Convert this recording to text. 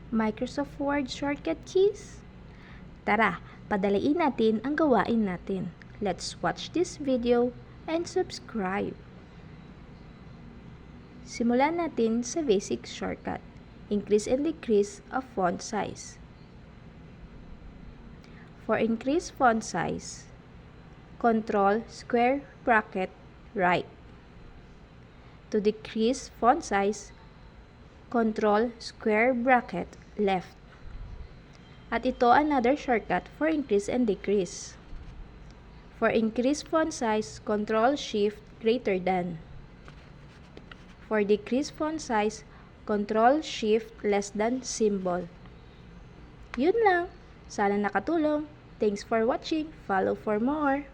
Microsoft Word shortcut keys? Tara, padaliin natin ang gawain natin. Let's watch this video and subscribe. Simulan natin sa basic shortcut. Increase and decrease of font size. For increase font size, Control square bracket right. To decrease font size, Control square bracket left. At ito another shortcut for increase and decrease. For increase font size, Control Shift greater than. For decrease font size, Control Shift less than symbol. Yun lang. Sana nakatulong. Thanks for watching. Follow for more.